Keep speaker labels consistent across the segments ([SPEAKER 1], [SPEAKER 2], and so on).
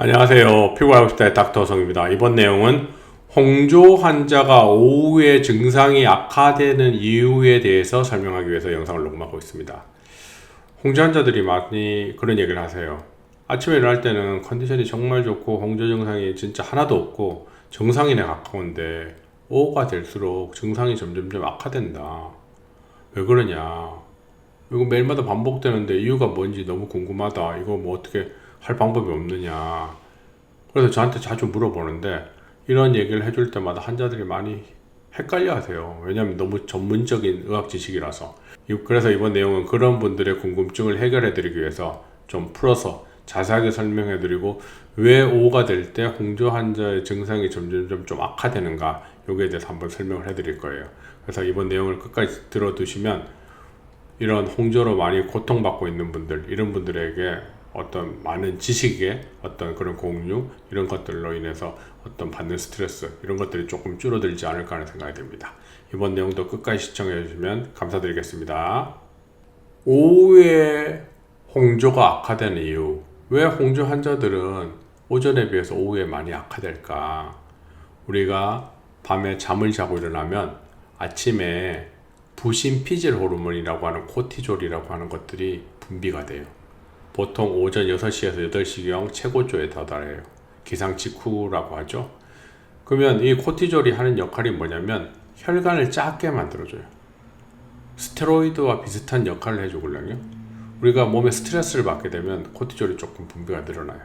[SPEAKER 1] 안녕하세요. 피부과학습자의 닥터성입니다. 이번 내용은 홍조 환자가 오후에 증상이 악화되는 이유에 대해서 설명하기 위해서 영상을 녹음하고 있습니다. 홍조 환자들이 많이 그런 얘기를 하세요. 아침에 일어날 때는 컨디션이 정말 좋고 홍조 증상이 진짜 하나도 없고 정상인에 가까운데 오후가 될수록 증상이 점점점 악화된다. 왜 그러냐? 이거 매일마다 반복되는데 이유가 뭔지 너무 궁금하다. 이거 뭐 어떻게 할 방법이 없느냐. 그래서 저한테 자주 물어보는데 이런 얘기를 해줄 때마다 환자들이 많이 헷갈려 하세요. 왜냐하면 너무 전문적인 의학 지식이라서. 그래서 이번 내용은 그런 분들의 궁금증을 해결해 드리기 위해서 좀 풀어서 자세하게 설명해 드리고 왜 오후가 될 때 홍조 환자의 증상이 점점점 좀 악화되는가 여기에 대해서 한번 설명을 해 드릴 거예요. 그래서 이번 내용을 끝까지 들어두시면 이런 홍조로 많이 고통받고 있는 분들, 이런 분들에게 어떤 많은 지식의 어떤 그런 공유, 이런 것들로 인해서 어떤 받는 스트레스, 이런 것들이 조금 줄어들지 않을까 하는 생각이 듭니다. 이번 내용도 끝까지 시청해 주시면 감사드리겠습니다. 오후에 홍조가 악화되는 이유. 왜 홍조 환자들은 오전에 비해서 오후에 많이 악화될까? 우리가 밤에 잠을 자고 일어나면 아침에 부신피질 호르몬이라고 하는 코티졸이라고 하는 것들이 분비가 돼요. 보통 오전 6시에서 8시경 최고조에 도달해요. 기상 직후라고 하죠. 그러면 이 코티졸이 하는 역할이 뭐냐면 혈관을 작게 만들어줘요. 스테로이드와 비슷한 역할을 해주거든요. 우리가 몸에 스트레스를 받게 되면 코티졸이 조금 분비가 늘어나요.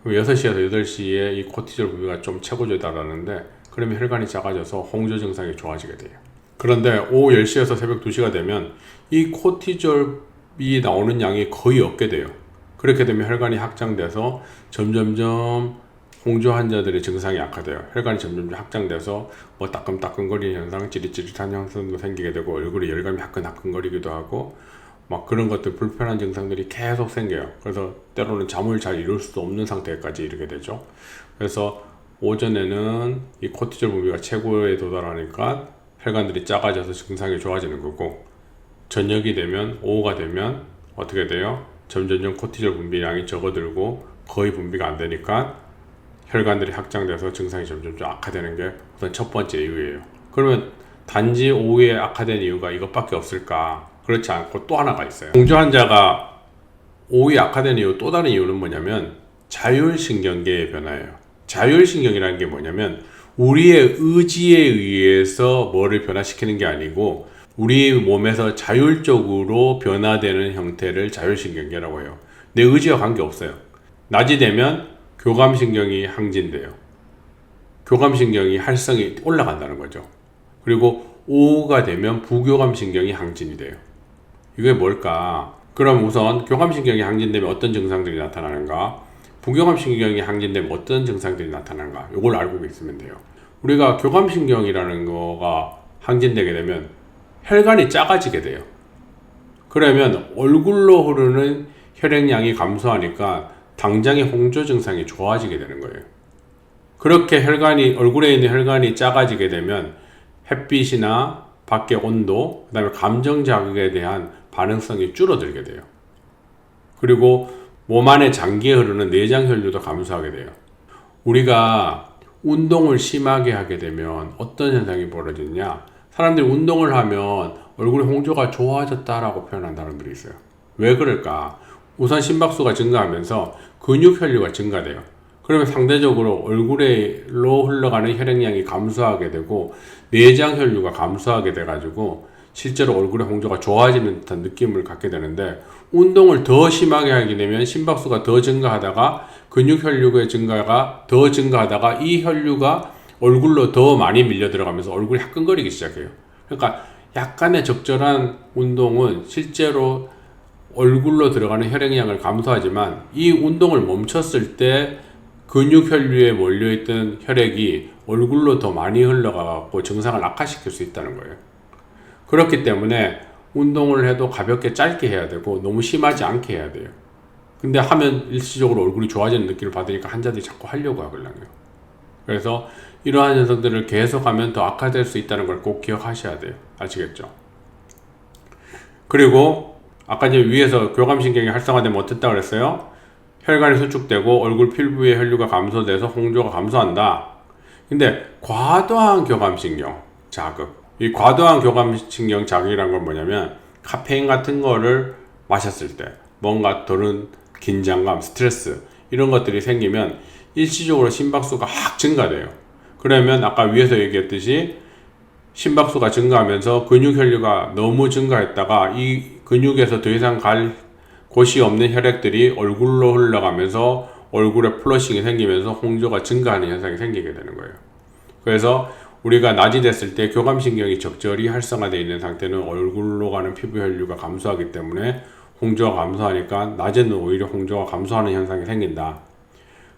[SPEAKER 1] 그럼 6시에서 8시에 이 코티졸 분비가 좀 최고조에 달하는데 그러면 혈관이 작아져서 홍조 증상이 좋아지게 돼요. 그런데 오후 10시에서 새벽 2시가 되면 이 코티졸이 나오는 양이 거의 없게 돼요. 그렇게 되면 혈관이 확장돼서 점점점 홍조 환자들의 증상이 악화돼요. 혈관이 점점점 확장돼서 뭐 따끔따끔거리는 현상, 찌릿찌릿한 현상도 생기게 되고 얼굴에 열감이 화끈화끈거리기도 하고 막 그런 것들 불편한 증상들이 계속 생겨요. 그래서 때로는 잠을 잘 이룰 수도 없는 상태까지 이르게 되죠. 그래서 오전에는 이 코티졸 분비가 최고에 도달하니까 혈관들이 작아져서 증상이 좋아지는 거고, 저녁이 되면 오후가 되면 어떻게 돼요? 점점점 코티졸 분비량이 적어들고 거의 분비가 안 되니까 혈관들이 확장돼서 증상이 점점점 악화되는 게 우선 첫 번째 이유예요. 그러면 단지 오후에 악화된 이유가 이것밖에 없을까? 그렇지 않고 또 하나가 있어요. 홍조 환자가 오후에 악화된 이유, 또 다른 이유는 뭐냐면 자율신경계의 변화예요. 자율신경이라는 게 뭐냐면 우리의 의지에 의해서 뭐를 변화시키는 게 아니고 우리 몸에서 자율적으로 변화되는 형태를 자율신경계라고 해요. 내 의지와 관계없어요. 낮이 되면 교감신경이 항진돼요. 교감신경이 활성이 올라간다는 거죠. 그리고 오후가 되면 부교감신경이 항진이 돼요. 이게 뭘까? 그럼 우선 교감신경이 항진되면 어떤 증상들이 나타나는가? 부교감신경이 항진되면 어떤 증상들이 나타나는가? 이걸 알고 있으면 돼요. 우리가 교감신경이라는 거가 항진되게 되면 혈관이 작아지게 돼요. 그러면 얼굴로 흐르는 혈액량이 감소하니까 당장의 홍조 증상이 좋아지게 되는 거예요. 그렇게 얼굴에 있는 혈관이 작아지게 되면 햇빛이나 밖의 온도, 그 다음에 감정 자극에 대한 반응성이 줄어들게 돼요. 그리고 몸 안에 장기에 흐르는 내장 혈류도 감소하게 돼요. 우리가 운동을 심하게 하게 되면 어떤 현상이 벌어지냐? 사람들이 운동을 하면 얼굴에 홍조가 좋아졌다라고 표현하는 사람들이 있어요. 왜 그럴까? 우선 심박수가 증가하면서 근육 혈류가 증가돼요. 그러면 상대적으로 얼굴로 흘러가는 혈액량이 감소하게 되고 내장 혈류가 감소하게 돼가지고 실제로 얼굴에 홍조가 좋아지는 듯한 느낌을 갖게 되는데, 운동을 더 심하게 하게 되면 심박수가 더 증가하다가 근육 혈류의 증가가 더 증가하다가 이 혈류가 얼굴로 더 많이 밀려 들어가면서 얼굴이 화끈거리기 시작해요. 그러니까 약간의 적절한 운동은 실제로 얼굴로 들어가는 혈액량을 감소하지만 이 운동을 멈췄을 때 근육 혈류에 몰려있던 혈액이 얼굴로 더 많이 흘러가고 증상을 악화시킬 수 있다는 거예요. 그렇기 때문에 운동을 해도 가볍게 짧게 해야 되고 너무 심하지 않게 해야 돼요. 근데 하면 일시적으로 얼굴이 좋아지는 느낌을 받으니까 환자들이 자꾸 하려고 하거든요. 그래서 이러한 현상들을 계속하면 더 악화될 수 있다는 걸 꼭 기억하셔야 돼요. 아시겠죠? 그리고 아까 이제 위에서 교감신경이 활성화되면 어땠다 그랬어요? 혈관이 수축되고 얼굴 필부의 혈류가 감소돼서 홍조가 감소한다. 근데 과도한 교감신경 자극, 이 과도한 교감신경 자극이란 건 뭐냐면 카페인 같은 거를 마셨을 때 뭔가 더는 긴장감, 스트레스 이런 것들이 생기면 일시적으로 심박수가 확 증가돼요. 그러면 아까 위에서 얘기했듯이 심박수가 증가하면서 근육 혈류가 너무 증가했다가 이 근육에서 더 이상 갈 곳이 없는 혈액들이 얼굴로 흘러가면서 얼굴에 플러싱이 생기면서 홍조가 증가하는 현상이 생기게 되는 거예요. 그래서 우리가 낮이 됐을 때 교감신경이 적절히 활성화되어 있는 상태는 얼굴로 가는 피부 혈류가 감소하기 때문에 홍조가 감소하니까 낮에는 오히려 홍조가 감소하는 현상이 생긴다.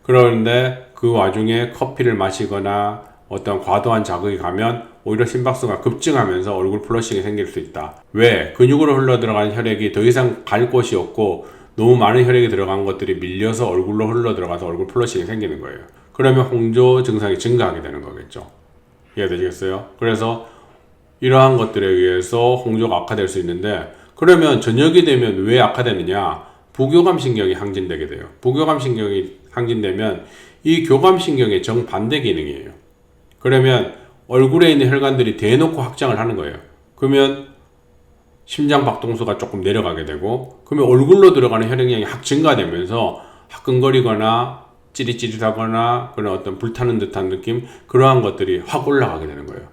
[SPEAKER 1] 그런데 그 와중에 커피를 마시거나 어떤 과도한 자극이 가면 오히려 심박수가 급증하면서 얼굴 플러싱이 생길 수 있다. 왜? 근육으로 흘러 들어가는 혈액이 더 이상 갈 곳이 없고 너무 많은 혈액이 들어간 것들이 밀려서 얼굴로 흘러 들어가서 얼굴 플러싱이 생기는 거예요. 그러면 홍조 증상이 증가하게 되는 거겠죠. 이해되시겠어요? 그래서 이러한 것들에 의해서 홍조가 악화될 수 있는데, 그러면 저녁이 되면 왜 악화되느냐? 부교감신경이 항진되게 돼요. 부교감신경이 항진되면 이 교감신경의 정반대 기능이에요. 그러면 얼굴에 있는 혈관들이 대놓고 확장을 하는 거예요. 그러면 심장 박동수가 조금 내려가게 되고, 그러면 얼굴로 들어가는 혈액량이 확 증가되면서 화끈거리거나 찌릿찌릿하거나 그런 어떤 불타는 듯한 느낌, 그러한 것들이 확 올라가게 되는 거예요.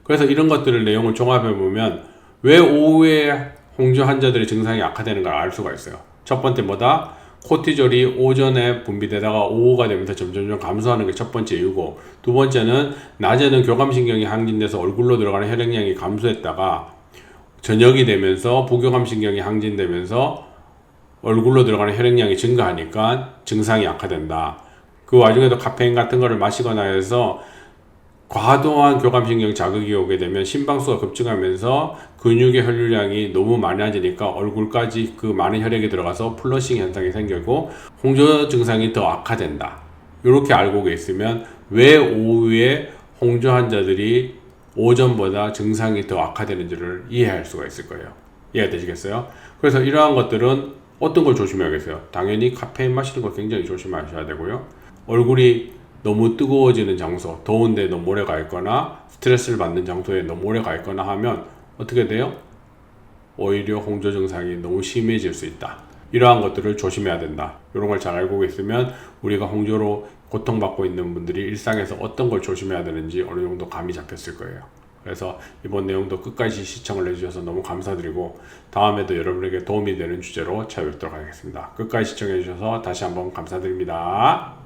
[SPEAKER 1] 그래서 이런 것들을 내용을 종합해 보면 왜 오후에 홍조 환자들의 증상이 악화되는가 알 수가 있어요. 첫 번째 뭐다? 코티졸이 오전에 분비되다가 오후가 되면서 점점 감소하는 게 첫 번째 이유고, 두 번째는 낮에는 교감신경이 항진돼서 얼굴로 들어가는 혈액량이 감소했다가 저녁이 되면서 부교감신경이 항진되면서 얼굴로 들어가는 혈액량이 증가하니까 증상이 악화된다. 그 와중에도 카페인 같은 거를 마시거나 해서 과도한 교감신경 자극이 오게 되면 심박수가 급증하면서 근육의 혈류량이 너무 많아지니까 얼굴까지 그 많은 혈액이 들어가서 플러싱 현상이 생기고 홍조 증상이 더 악화된다. 이렇게 알고 계시면 왜 오후에 홍조 환자들이 오전보다 증상이 더 악화되는지를 이해할 수가 있을 거예요. 이해되시겠어요? 그래서 이러한 것들은 어떤 걸 조심해야겠어요? 당연히 카페인 마시는 거 굉장히 조심하셔야 되고요. 얼굴이 너무 뜨거워지는 장소, 더운데 너무 오래 가 있거나 스트레스를 받는 장소에 너무 오래 가 있거나 하면 어떻게 돼요? 오히려 홍조 증상이 너무 심해질 수 있다. 이러한 것들을 조심해야 된다. 이런 걸 잘 알고 있으면 우리가 홍조로 고통받고 있는 분들이 일상에서 어떤 걸 조심해야 되는지 어느 정도 감이 잡혔을 거예요. 그래서 이번 내용도 끝까지 시청을 해주셔서 너무 감사드리고 다음에도 여러분에게 도움이 되는 주제로 찾아뵙도록 하겠습니다. 끝까지 시청해주셔서 다시 한번 감사드립니다.